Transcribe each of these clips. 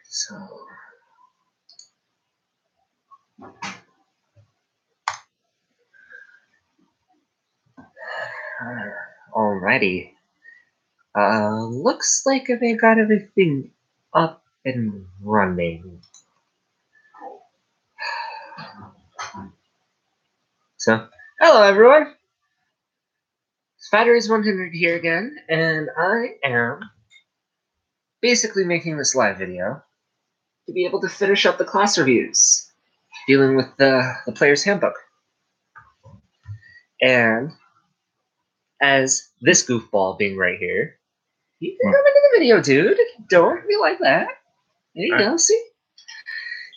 So, alrighty. Looks like they got everything up and running. So, hello everyone. Spider100 here again, and I am basically making this live video to be able to finish up the class reviews, dealing with the player's handbook. And as this goofball being right here, you can come into the video, dude. Don't be like that. There you go, see?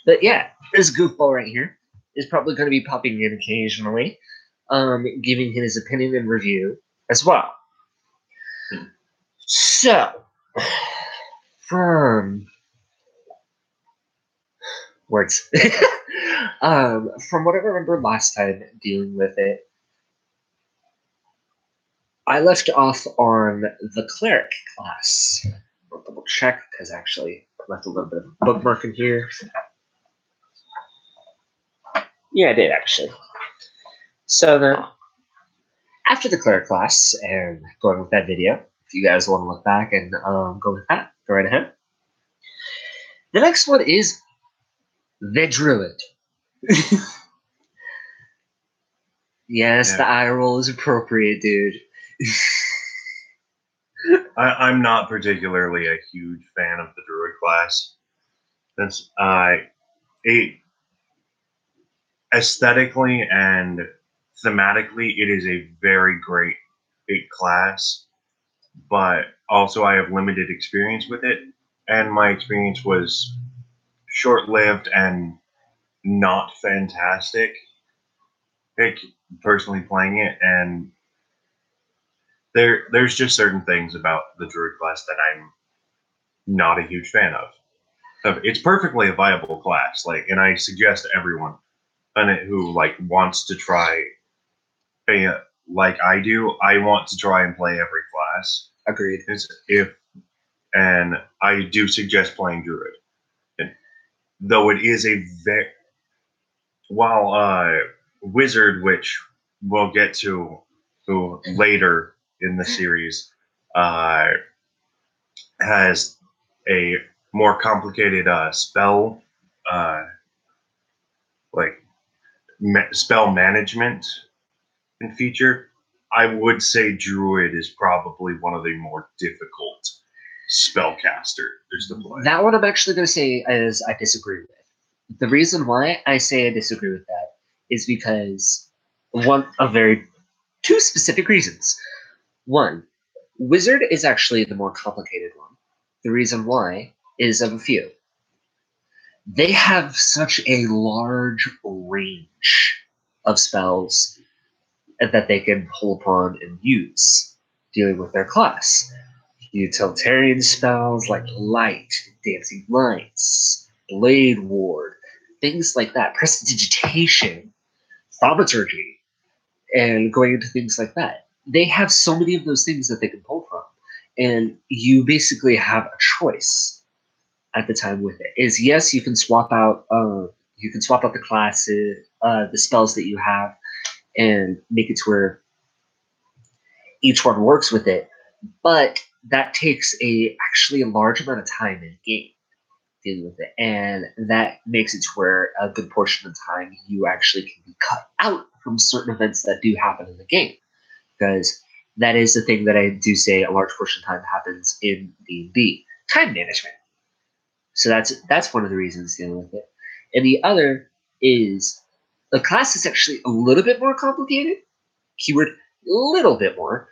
But yeah, this goofball right here is probably going to be popping in occasionally, giving his opinion and review as well. So, from words. From what I remember last time dealing with it, I left off on the cleric class. I'll double check because actually I left a little bit of a bookmark in here. Yeah, I did actually. So then, after the cleric class and going with that video, if you guys want to look back and go with that, go right ahead. The next one is the druid. Yes, yeah. The eye roll is appropriate, dude. I'm not particularly a huge fan of the druid class. Since aesthetically and thematically, it is a very great class, but also I have limited experience with it, and my experience was short-lived and not fantastic. Personally playing it, and there's just certain things about the druid class that I'm not a huge fan of. It's perfectly a viable class, and I suggest everyone who wants to try, like I do. I want to try and play every class. Agreed. And I do suggest playing druid, though it is a wizard, which we'll get to later in the series, has a more complicated spell, spell management and feature. I would say druid is probably one of the more difficult spellcasters to play. That one I'm actually going to say is I disagree with. The reason why I say I disagree with that is because two specific reasons. One, wizard is actually the more complicated one. The reason why is of a few. They have such a large range of spells that they can pull upon and use dealing with their class. Utilitarian spells like light, dancing lights, blade ward, things like that, prestidigitation, thaumaturgy, and going into things like that. They have so many of those things that they can pull from, and you basically have a choice at the time with it. Is yes, you can swap out the classes, the spells that you have, and make it to where each one works with it, but that takes actually a large amount of time in the game dealing with it, and that makes it to where a good portion of the time you actually can be cut out from certain events that do happen in the game, because that is the thing that I do say a large portion of time happens in D&D, time management. So that's one of the reasons dealing with it. And the other is the class is actually a little bit more complicated. Keyword little bit more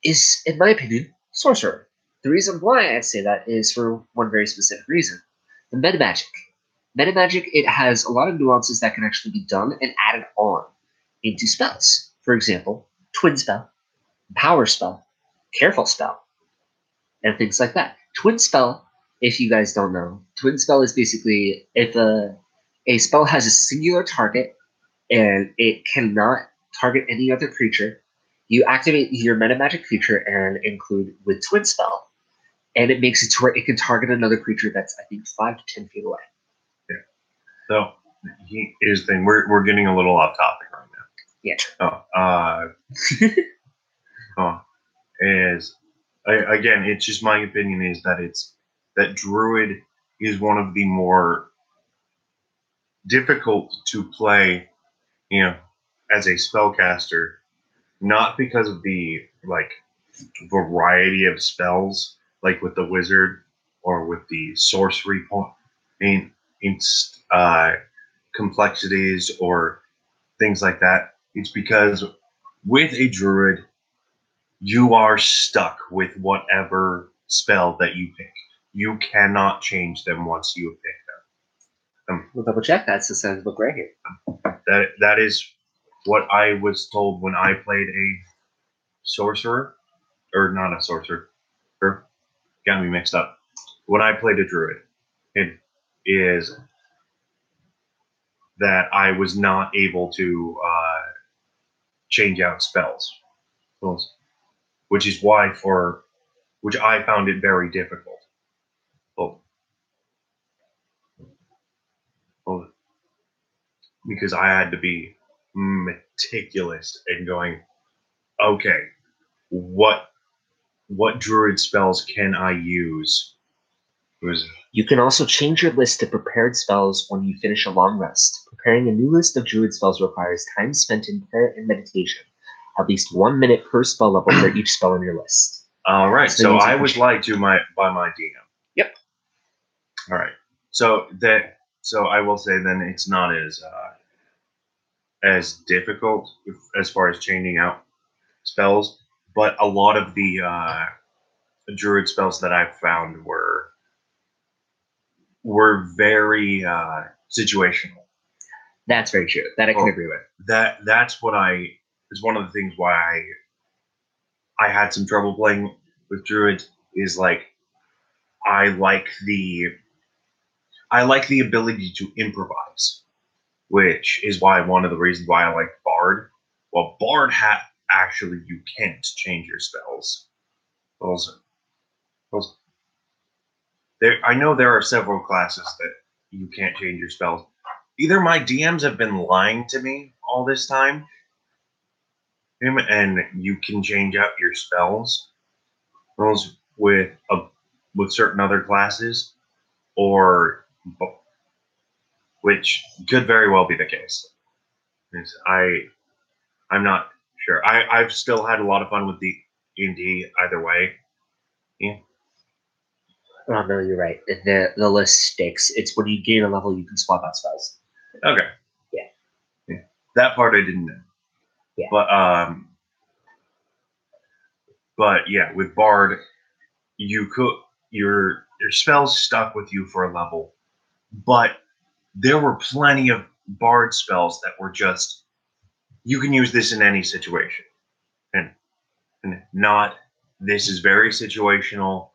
is, in my opinion, sorcerer. The reason why I say that is for one very specific reason. The meta magic. Meta magic, it has a lot of nuances that can actually be done and added on into spells. For example, twin spell, power spell, careful spell, and things like that. Twin spell, if you guys don't know, twin spell is basically if a spell has a singular target and it cannot target any other creature, you activate your meta magic feature and include with twin spell. and it makes it to where it can target another creature that's, I think, 5 to 10 feet away. Yeah. So here's the thing: we're getting a little off topic right now. Yeah. Again, it's just my opinion is that druid is one of the more difficult to play, as a spellcaster, not because of the variety of spells, like with the wizard or with the sorcery point, in, in complexities or things like that. It's because with a druid, you are stuck with whatever spell that you pick. You cannot change them once you have picked them. We'll double check. That's the sound book right here. That is what I was told when I played a sorcerer, or not a sorcerer. Got me mixed up. When I played a druid, it is that I was not able to change out spells, which is why which I found it very difficult. Well, well, because I had to be meticulous in going, okay, what druid spells can I use? You can also change your list to prepared spells when you finish a long rest. Preparing a new list of druid spells requires time spent in prayer and meditation, at least 1 minute per spell level for each spell on your list. All right, so I was lied to by my DM. Yep. All right, so I will say then it's not as difficult as far as changing out spells, but a lot of the druid spells that I've found were very situational. That's very true. That I can agree with. That's what is one of the things why I had some trouble playing with druids, is like I like the ability to improvise, which is why one of the reasons why I like Bard. Well, Bard actually you can't change your spells. I know there are several classes that you can't change your spells. Either my DMs have been lying to me all this time, and you can change out your spells with certain other classes, or which could very well be the case. I'm not sure. I've still had a lot of fun with the D&D either way. Yeah. Oh no, you're right. The list sticks. It's when you gain a level, you can swap out spells. Okay. Yeah. That part I didn't know. Yeah. But yeah, with Bard, your spells stuck with you for a level, but there were plenty of Bard spells that were just, you can use this in any situation, and not, this is very situational.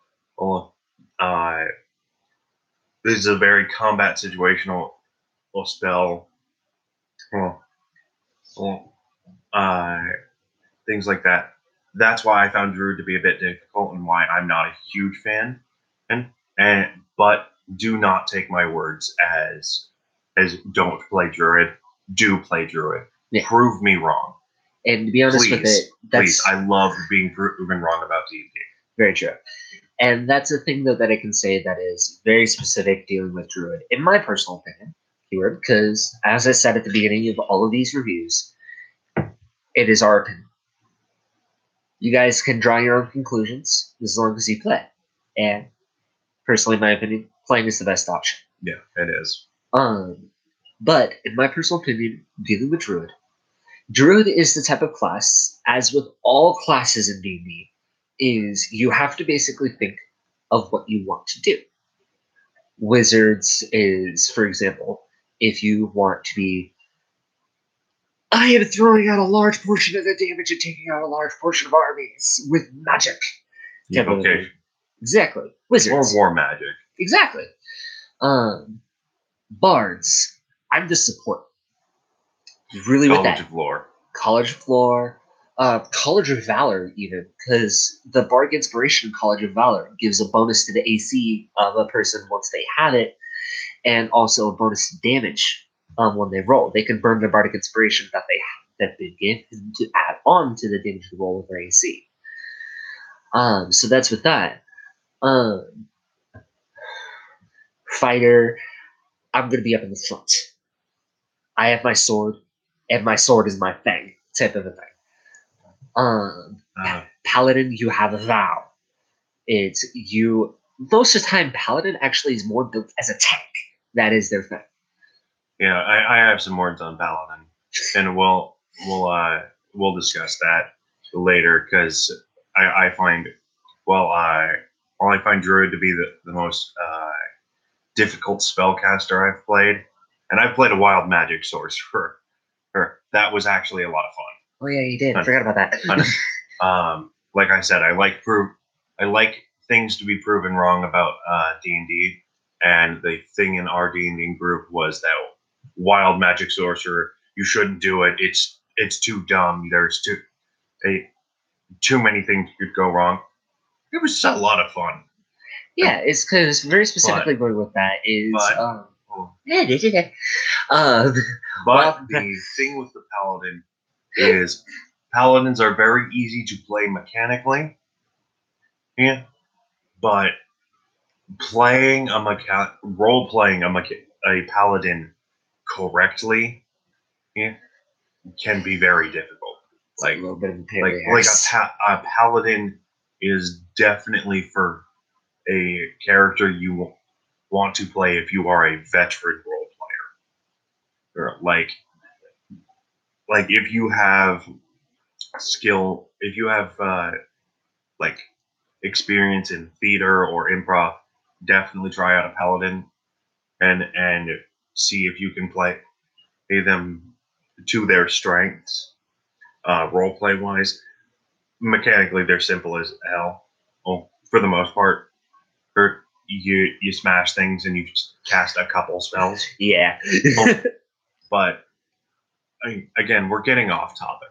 This is a very combat situational spell. Things like that. That's why I found Druid to be a bit difficult, and why I'm not a huge fan. But do not take my words as don't play Druid. Do play Druid. Yeah. Prove me wrong. And to be honest with it, please, I love being proven wrong about D&D. Very true. And that's a thing, though, that I can say that is very specific dealing with Druid, in my personal opinion, keyword, because as I said at the beginning of all of these reviews, it is our opinion. You guys can draw your own conclusions as long as you play. And personally, in my opinion, playing is the best option. Yeah, it is. But in my personal opinion, dealing with Druid is the type of class, as with all classes in D&D, is you have to basically think of what you want to do. Wizards is, for example, if you want to be, I am throwing out a large portion of the damage and taking out a large portion of armies with magic. Yeah, okay. Exactly. Wizards. Or war magic. Exactly. Bards. I'm the support. Really with that. College of Lore. College of Lore. College of Valor, even, because the Bardic Inspiration College of Valor gives a bonus to the AC of a person once they have it, and also a bonus to damage when they roll. They can burn their Bardic Inspiration that they get to add on to the damage to roll with their AC. So that's with that. Fighter, I'm going to be up in the front. I have my sword, and my sword is my thing, type of a thing. Paladin, you have a vow. It's you. Most of the time, Paladin actually is more built as a tank. That is their thing. Yeah, I have some words on Paladin, and we'll discuss that later because I find I find Druid to be the most difficult spellcaster I've played, and I've played a wild magic sorcerer. That was actually a lot of fun. Oh yeah, you did. I forgot about that. Like I said, I like things to be proven wrong about D&D, and the thing in our D&D group was that wild magic sorcerer, you shouldn't do it. It's too dumb. There's too many things could go wrong. It was a lot of fun. Yeah, it's because very specifically going with that is the thing with the Paladin is Paladins are very easy to play mechanically. Yeah, but playing role playing a Paladin correctly, yeah, can be very difficult. Like a little bit of a Paladin is definitely for a character you want to play if you are a veteran role player, or like if you have skill, if you have like experience in theater or improv, definitely try out a Paladin and see if you can play them to their strengths. Role play wise, mechanically they're simple as hell. Well, for the most part, or you smash things and you cast a couple spells. Yeah. But again, we're getting off topic.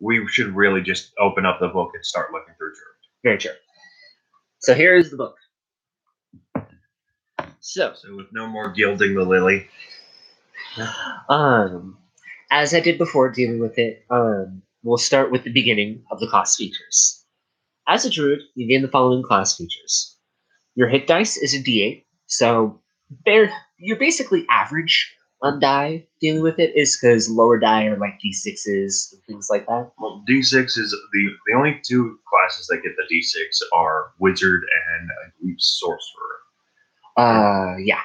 We should really just open up the book and start looking through Druid. Very true. So here's the book. So with no more gilding the lily. As I did before dealing with it, we'll start with the beginning of the class features. As a druid, you gain the following class features. Your hit dice is a d8, so you're basically average on die dealing with it, is because lower die are like d6s and things like that. Well, d6 is the only two classes that get the d6 are wizard and I believe sorcerer. Yeah.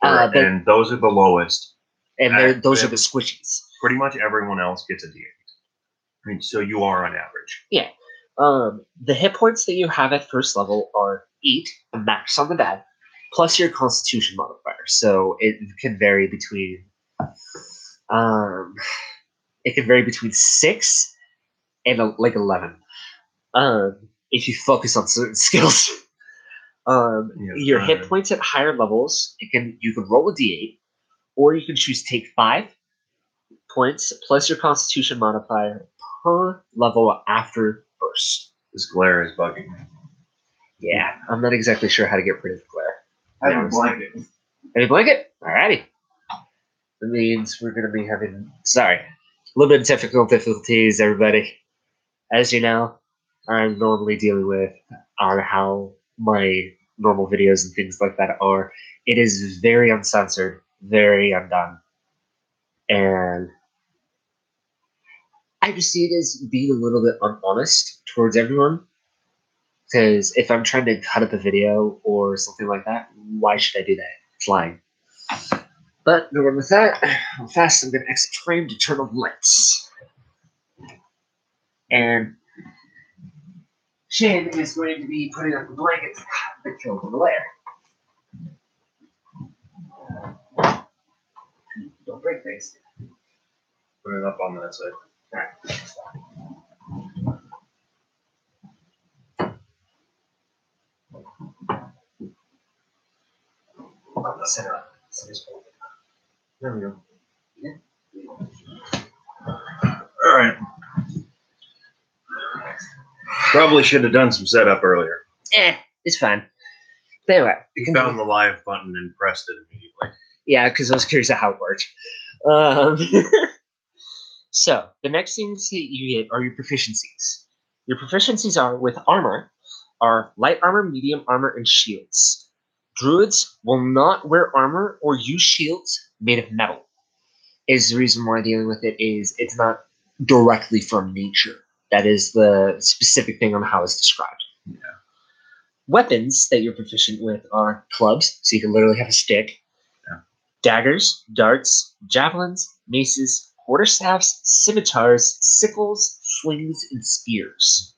And those are the lowest. And those are the squishies. Pretty much everyone else gets a d8. So you are on average. Yeah. The hit points that you have at first level are 8, max on the die, plus your Constitution modifier. So it can vary between 6 and like 11. If you focus on certain skills. Your hit points at higher levels, you can roll a d8, or you can choose to take 5 points plus your Constitution modifier per level after first. This glare is bugging me. Yeah, I'm not exactly sure how to get rid of the glare. I have a blanket. Any blanket? Alrighty. That means we're going to be having... Sorry. A little bit of technical difficulties, everybody. As you know, I'm normally dealing with on how my normal videos and things like that are. It is very uncensored, very undone. And I just see it as being a little bit unhonest towards everyone. Because if I'm trying to cut up a video or something like that, why should I do that? It's lying. But going with that, how fast I'm going to exit frame to turn on lights. And Shane is going to be putting up the blanket to kill the glare. Don't break things. Put it up on that side. Alright. Set it up. There we go. Yeah. All right. Probably should have done some setup earlier. It's fine. But anyway, You found the live button and pressed it immediately. yeah, because I was curious how it worked. So the next things that you get are your proficiencies. Your proficiencies are with armor, are light armor, medium armor, and shields. Druids will not wear armor or use shields made of metal. Is the reason why dealing with it is it's not directly from nature. That is the specific thing on how it's described. Yeah. Weapons that you're proficient with are clubs, so you can literally have a stick, daggers, darts, javelins, maces, quarterstaffs, scimitars, sickles, slings, and spears.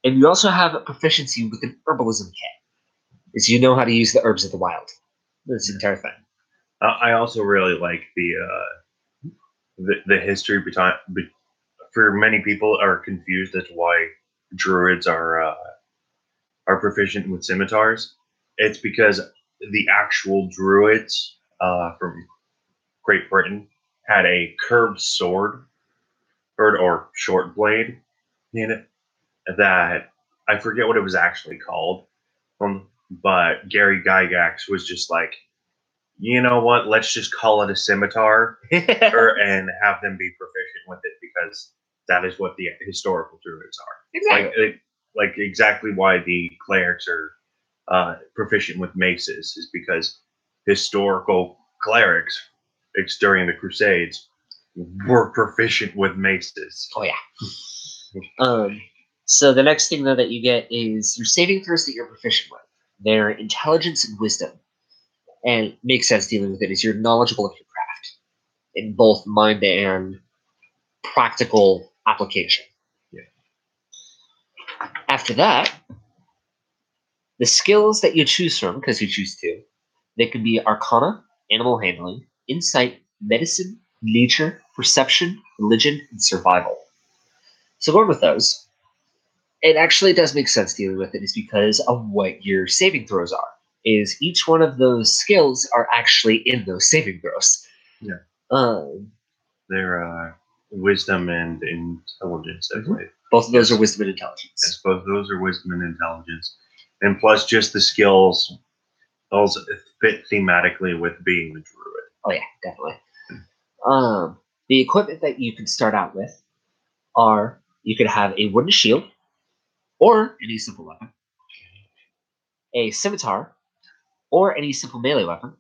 And you also have a proficiency with an herbalism kit, is you know how to use the herbs of the wild. This entire thing. I also really like the history behind. For many people are confused as to why druids are proficient with scimitars. It's because the actual druids from Great Britain had a curved sword or short blade in it that I forget what it was actually called. But Gary Gygax was just like, you know what? Let's just call it a scimitar and have them be proficient with it because that is what the historical druids are. Exactly. Like exactly why the clerics are proficient with maces is because historical clerics during the Crusades were proficient with maces. Oh yeah. So the next thing though that you get is your saving throws that you're proficient with. They're intelligence and wisdom, and it makes sense dealing with it is you're knowledgeable of your craft in both mind and practical application. Yeah. After that, the skills that you choose from, because you choose two, they could be Arcana, Animal Handling, Insight, Medicine, Nature, Perception, Religion, and Survival. So going with those, it actually does make sense dealing with it is because of what your saving throws are. Is each one of those skills are actually in those saving throws. Yeah. Um, They're wisdom and intelligence, I believe. Both of those are wisdom and intelligence. Yes, both those are wisdom and intelligence. And plus just the skills those fit thematically with being the druid. Oh yeah, definitely. The equipment that you can start out with are you could have a wooden shield or any simple weapon, a scimitar or any simple melee weapon,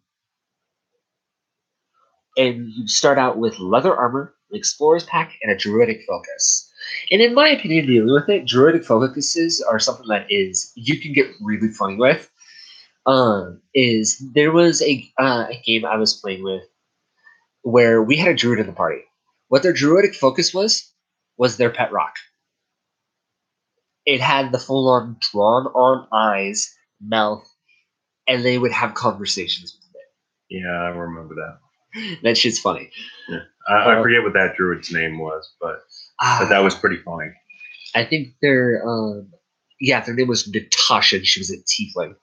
and you start out with leather armor, an explorer's pack, and a druidic focus. And in my opinion, dealing with it, druidic focuses are something that is you can get really funny with. Is there was a game I was playing with where we had a druid in the party. What their druidic focus was their pet rock. It had the full on drawn on eyes, mouth, and they would have conversations with it. Yeah, I remember that. That shit's funny. Yeah. I forget what that druid's name was, but that was pretty funny. I think their name was Natasha, and she was a tiefling.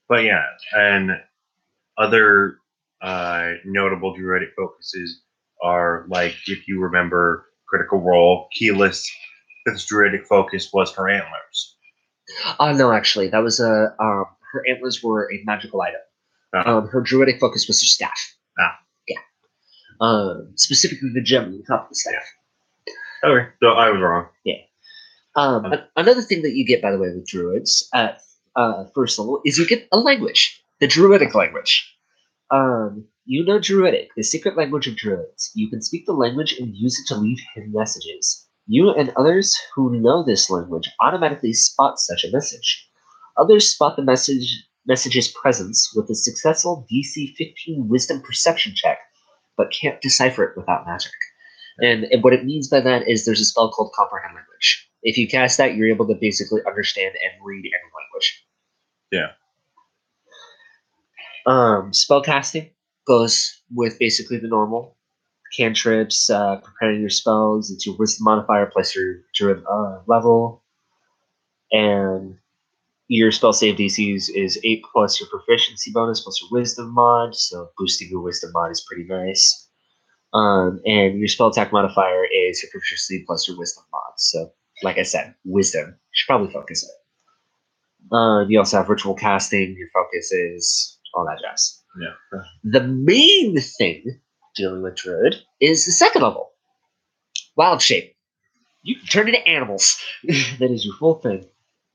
But yeah, and other notable druidic focuses are like if you remember Critical Role, Keyless, its druidic focus was her antlers. No, actually, that was her antlers were a magical item. Her druidic focus was her staff. Yeah. Specifically the gem on the top of the staff. Okay, so I was wrong. Yeah. Another thing that you get, by the way, with druids at first level is you get a language, the druidic language. You know Druidic, the secret language of druids. You can speak the language and use it to leave hidden messages. You and others who know this language automatically spot such a message. Others spot the message's presence with a successful DC 15 Wisdom Perception check, but can't decipher it without magic. And what it means by that is there's a spell called Comprehend Language. If you cast that, you're able to basically understand and read any language. Yeah. Spellcasting goes with basically the normal cantrips, preparing your spells. It's your wisdom modifier plus your druid level, and your spell save DCs is 8 plus your proficiency bonus plus your wisdom mod. So boosting your wisdom mod is pretty nice. And your spell attack modifier is your proficiency plus your wisdom mod. So, like I said, wisdom. You should probably focus it. You also have ritual casting. Your focus is all that jazz. Yeah. The main thing dealing with druid is the second level, wild shape. You can turn into animals. That is your full thing.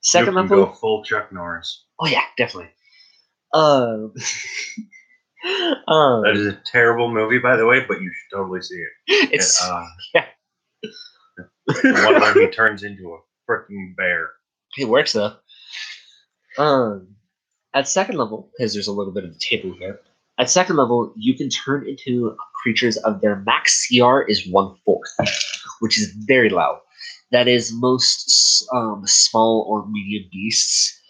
Second you can level. go full Chuck Norris. Oh yeah, definitely. That is a terrible movie, by the way, but you should totally see it. It's yeah. The one where he turns into a freaking bear. It works though. At second level, because there's a little bit of a table here. At second level, you can turn into creatures of their max CR is 1/4, which is very low. That is most small or medium beasts.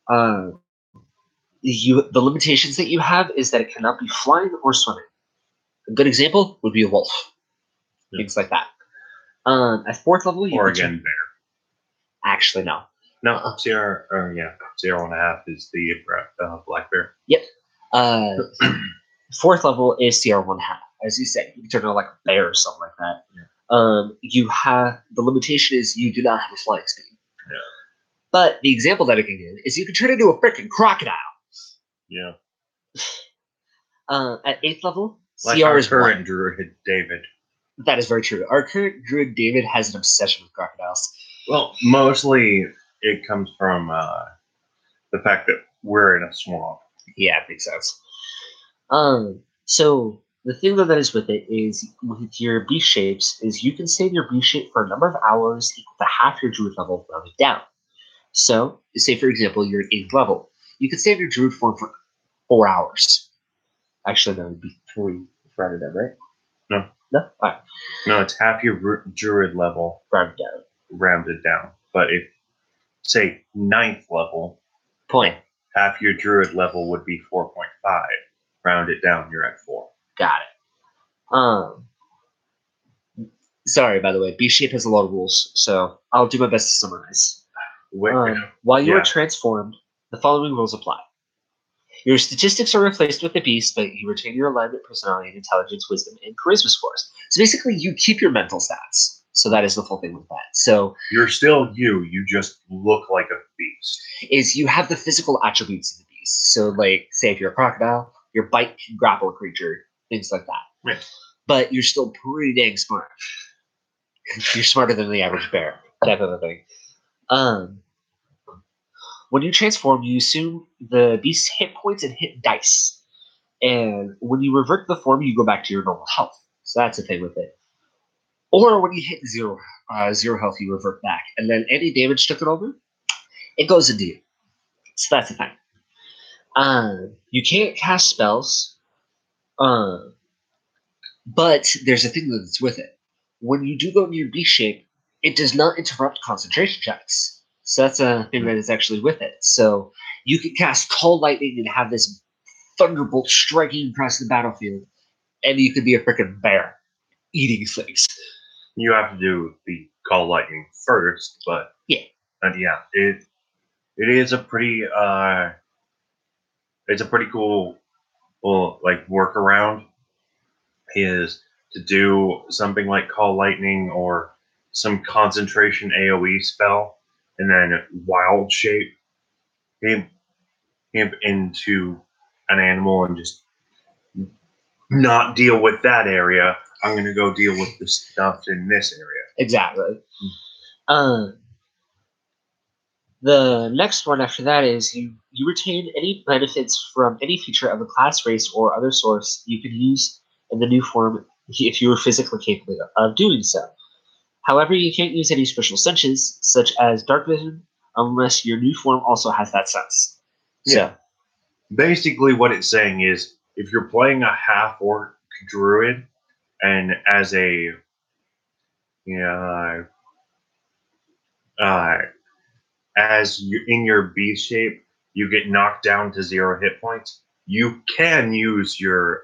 The limitations that you have is that it cannot be flying or swimming. A good example would be a wolf, things like that. At fourth level, you Oregon bear. Actually, no. No, CR, 0.5 is the black bear. Yep. Fourth level is CR 1/2. As you said, you can turn into like a bear or something like that. Yeah. You have the limitation is you do not have a flying speed. Yeah. But the example that I can give is you can turn into a freaking crocodile. Yeah. At 8th level, Like CR our is current 1. druid, David. That is very true. Our current druid, David, has an obsession with crocodiles. Well, mostly it comes from the fact that we're in a swamp. Yeah, it makes sense. So the thing that is with it is with your beast shapes is you can save your beast shape for a number of hours equal to half your druid level rounded down. So, say for example, you're at 8th level. You can save your druid form for 4 hours. Actually, that would be 3 rounded down, right? No. No? Alright. No, it's half your druid level rounded down. But if, say, 9th level, Point. half your druid level would be 4.5. Round it down, you're at 4. Got it. Sorry, by the way, beast shape has a lot of rules, so I'll do my best to summarize. While you are transformed, the following rules apply. Your statistics are replaced with the beast, but you retain your alignment, personality, and intelligence, wisdom, and charisma scores. So basically, you keep your mental stats. So that is the full thing with that. So you're still you. You just look like a beast. Is you have the physical attributes of the beast. So, like, say if you're a crocodile, your bite can grapple a creature, things like that. Right. But you're still pretty dang smart. You're smarter than the average bear, type of a thing. When you transform, you assume the beast's hit points and hit dice. And when you revert the form, you go back to your normal health. So that's the thing with it. Or when you hit zero health, you revert back. And then any damage took it over, it goes into you. So that's the thing. You can't cast spells, but there's a thing that's with it. When you do go into your beast shape, it does not interrupt concentration checks. So that's a thing that is actually with it. So you can cast Call Lightning and have this thunderbolt striking across the battlefield, and you could be a freaking bear eating things. You have to do the Call Lightning first, but it is a pretty it's a pretty cool like workaround is to do something like Call Lightning or some concentration AoE spell, and then wild shape him into an animal and just not deal with that area. I'm going to go deal with the stuff in this area. Exactly. The next one after that is you retain any benefits from any feature of a class, race, or other source you can use in the new form if you were physically capable of doing so. However, you can't use any special senses, such as dark vision, unless your new form also has that sense. Yeah. So, basically, what it's saying is if you're playing a half-orc druid, and as a as you in your beast shape, you get knocked down to 0 hit points. You can use your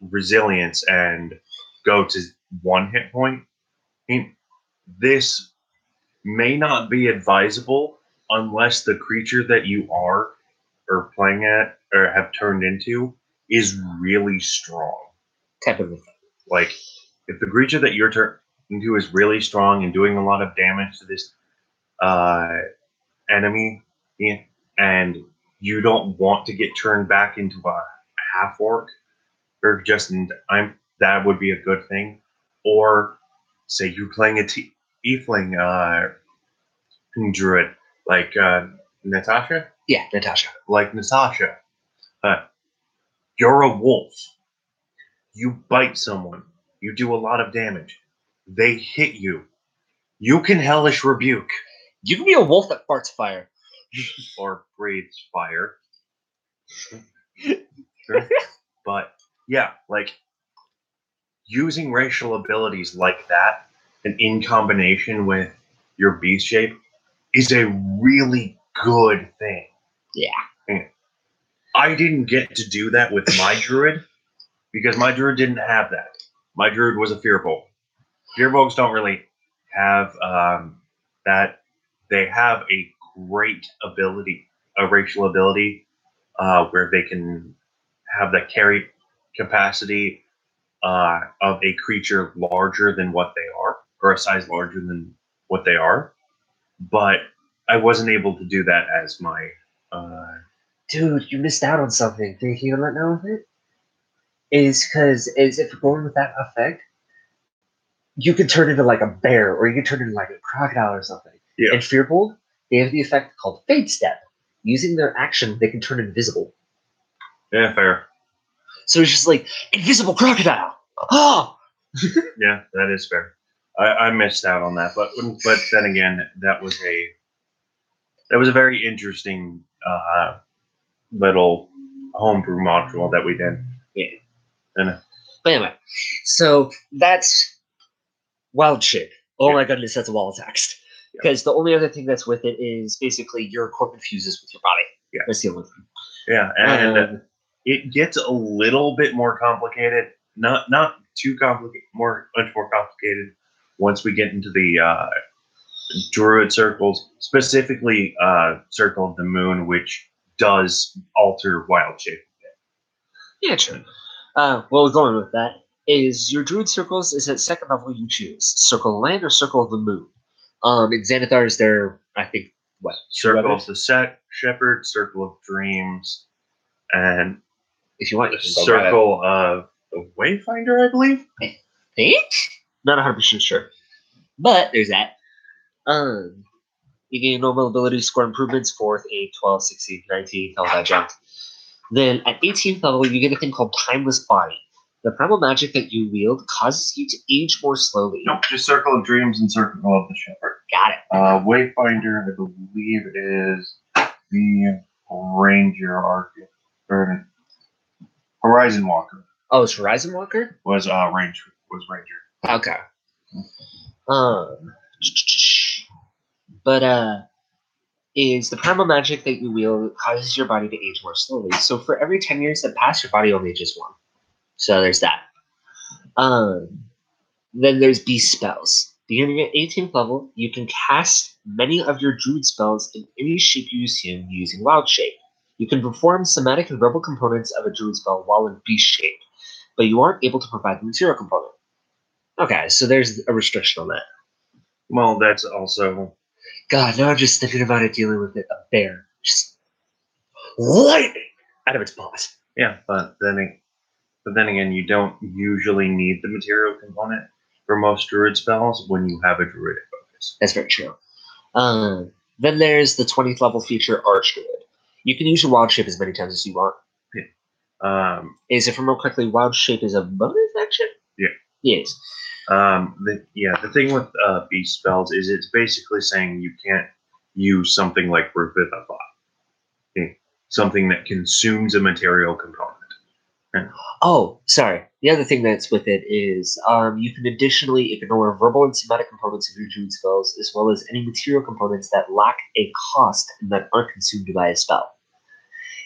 resilience and go to 1 hit point. This may not be advisable unless the creature that you are or playing at or have turned into is really strong. type of effect. Like, if the creature that you're turning into is really strong and doing a lot of damage to this enemy, and you don't want to get turned back into a half orc, or just that would be a good thing. Or say you're playing a tiefling druid like Natasha. Yeah, Natasha. Like Natasha, you're a wolf. You bite someone. You do a lot of damage. They hit you. You can hellish rebuke You can be a wolf that farts fire. or breathes fire. Sure. But yeah, like using racial abilities like that and in combination with your beast shape is a really good thing. Yeah. And I didn't get to do that with my druid because my druid didn't have that. My druid was a fearbolt. Fearbolts don't really have that. They have a great ability, a racial ability, where they can have the carry capacity of a creature larger than what they are, or a size larger than what they are. But I wasn't able to do that as my. Dude, you missed out on something. Think you let know of it? Is because if you're going with that effect, you can turn into like a bear, or you can turn into like a crocodile or something. Yeah. In Fearbold, they have the effect called Fade Step. Using their action, they can turn invisible. Yeah, fair. So it's just like invisible crocodile. Oh. Yeah, that is fair. I missed out on that, but then again, that was a very interesting little homebrew module that we did. Yeah. And But anyway, so that's Wild Shape. Oh my goodness, that's a wall of text. Because the only other thing that's with it is basically your corp infuses with your body. Yeah. That's the only thing. Yeah, and it gets a little bit more complicated. Not too complicated. Much more complicated once we get into the druid circles, specifically Circle of the Moon, which does alter wild shape. Yeah, true. Well, going with that is your druid circles is at second level you choose Circle of Land or Circle of the Moon. In Xanathar is there, I think, what? Circle of the Shepherd, Circle of Dreams, and if you want, you can go Circle of the Wayfinder, I believe. I think? Not 100% sure. But there's that. You gain normal ability score improvements, 4th, 8th, 12th, 16th, 19th, all that junk. Then at 18th level, you get a thing called Timeless Body. The primal magic that you wield causes you to age more slowly. Nope, just Circle of Dreams and Circle of the Shepherd. Got it. Wayfinder, I believe it is the Ranger Archer, or Horizon Walker. Oh, it's Horizon Walker? Was Ranger. Okay. But is the primal magic that you wield causes your body to age more slowly. So for every 10 years that pass, your body only ages 1. So there's that. Then there's beast spells. Beginning at 18th level, you can cast many of your druid spells in any shape you assume using wild shape. You can perform somatic and verbal components of a druid spell while in beast shape, but you aren't able to provide the material component. Okay, so there's a restriction on that. Well, that's also... God, now I'm just thinking about it dealing with it, a bear. Just lightning out of its paws. Yeah, but then again, you don't usually need the material component for most druid spells when you have a druidic focus. That's very true. Then there's the 20th level feature, Archdruid. You can use your wild shape as many times as you want. Yeah. Is if I remember correctly, wild shape is a bonus action? Yeah. Yes. The thing with beast spells is it's basically saying you can't use something like Revivify. Okay. Something that consumes a material component. Oh, sorry. The other thing that's with it is you can additionally ignore verbal and somatic components of your druid spells, as well as any material components that lack a cost and that aren't consumed by a spell.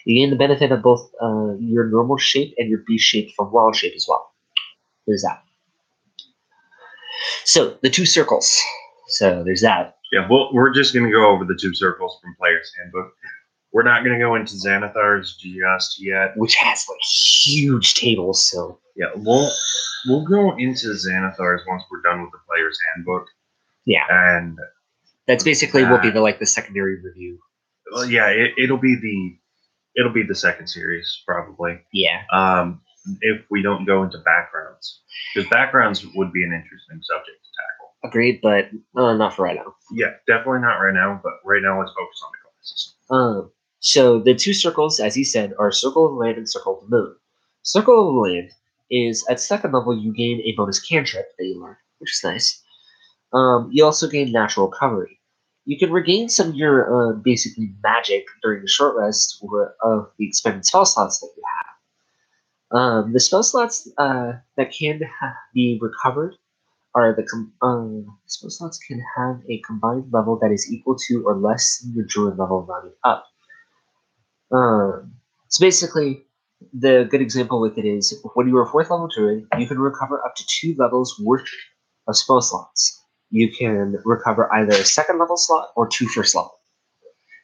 You gain the benefit of both your normal shape and your beast shape from wild shape as well. There's that. So, the 2 circles. So, there's that. Yeah, well, we're just going to go over the 2 circles from Player's Handbook. We're not going to go into Xanathar's just yet. which has like huge tables. So Yeah, we'll go into Xanathar's once we're done with the player's handbook. yeah, And that's basically will be the secondary review. well, yeah, it'll be the second series probably. Yeah. If we don't go into backgrounds, because backgrounds would be an interesting subject to tackle. Agreed, but not for right now. Yeah, definitely not right now. But right now, let's focus on the classes. So the two circles, as you said, are Circle of the Land and Circle of the Moon. Circle of the Land is at second level you gain a bonus cantrip that you learn, which is nice. You also gain natural recovery. You can regain some of your basically magic during the short rest of the expended spell slots that you have. The spell slots that can be recovered are spell slots can have a combined level that is equal to or less than your druid level rounded up. So basically, the good example with it is when you are a fourth level druid, you can recover up to 2 levels worth of spell slots. You can recover either a second level slot or 2 first level.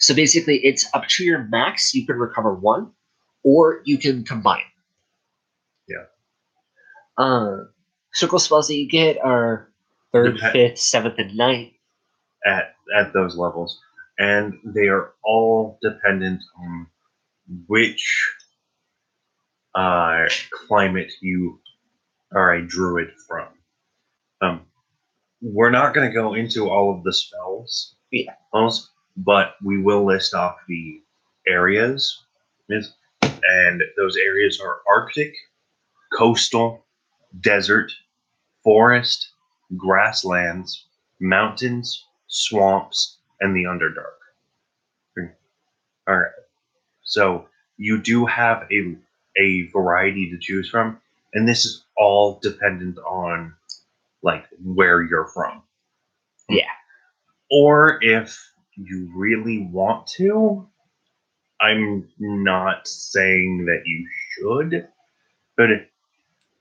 So basically, it's up to your max. You can recover 1, or you can combine. Yeah. Circle spells that you get are 3rd, 5th, 7th, and 9th. At those levels, and they are all dependent on which climate you are a druid from. We're not going to go into all of the spells, but we will list off the areas, and those areas are Arctic, coastal, desert, forest, grasslands, mountains, swamps, and the Underdark. All right. So you do have a variety to choose from, and this is all dependent on like where you're from. Yeah. Or if you really want to, I'm not saying that you should, but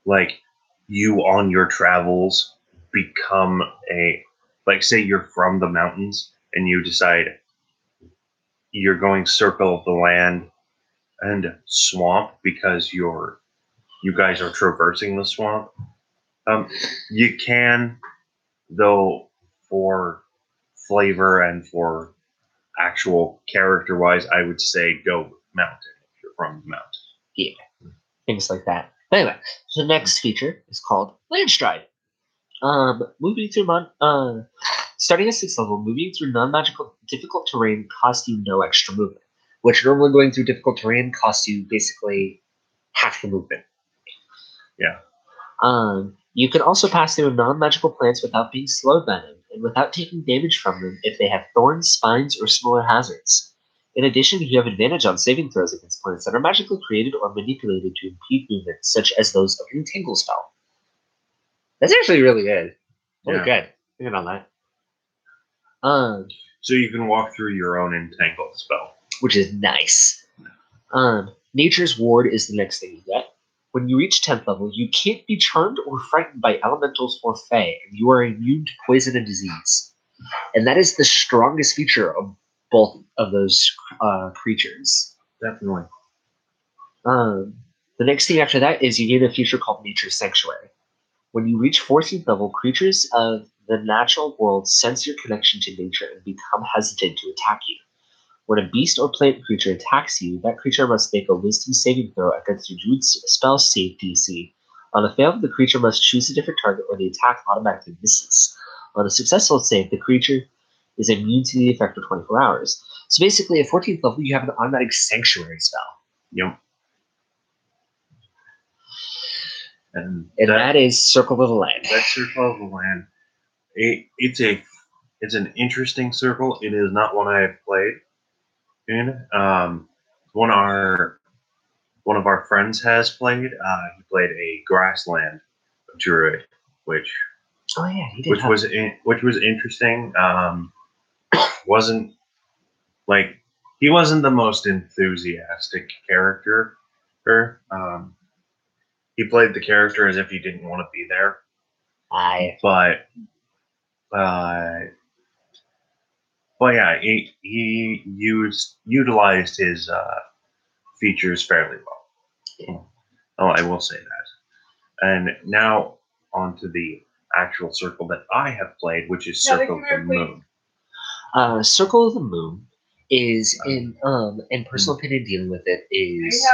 like you on your travels become like say you're from the mountains and you decide you're going circle of the land and swamp because you guys are traversing the swamp. You can, though, for flavor and for actual character wise, I would say go mountain if you're from the mountain. Yeah. Things like that. But anyway, so the next feature is called Landstride. Moving through starting at 6th level, moving through non-magical difficult terrain costs you no extra movement, which normally going through difficult terrain costs you basically half the movement. Yeah. You can also pass through non-magical plants without being slowed by them and without taking damage from them if they have thorns, spines, or similar hazards. In addition, you have advantage on saving throws against plants that are magically created or manipulated to impede movement, such as those of your Entangle spell. That's actually really good. Really good. Thinking on that. So you can walk through your own Entangle spell, which is nice. Nature's Ward is the next thing you get. When you reach 10th level, you can't be charmed or frightened by elementals or fae, and you are immune to poison and disease. And that is the strongest feature of both of those creatures. Definitely. The next thing after that is you get a feature called Nature's Sanctuary. When you reach 14th level, creatures of the natural world sense your connection to nature and become hesitant to attack you. When a beast or plant creature attacks you, that creature must make a wisdom saving throw against your druid's spell save DC. On a fail, the creature must choose a different target or the attack automatically misses. On a successful save, the creature is immune to the effect for 24 hours. So basically, at 14th level, you have an automatic sanctuary spell. Yep. And that is Circle of the Land. That's Circle of the Land. It's an interesting circle. It is not one I have played in. One of our friends has played. He played a Grassland druid, which he did. Which was interesting. Wasn't like he wasn't the most enthusiastic character. He played the character as if he didn't want to be there. But But yeah, he utilized his features fairly well. Yeah. Oh, I will say that. And now on to the actual circle that I have played, which is Circle of the Moon. Circle of the Moon is in personal opinion, dealing with it is.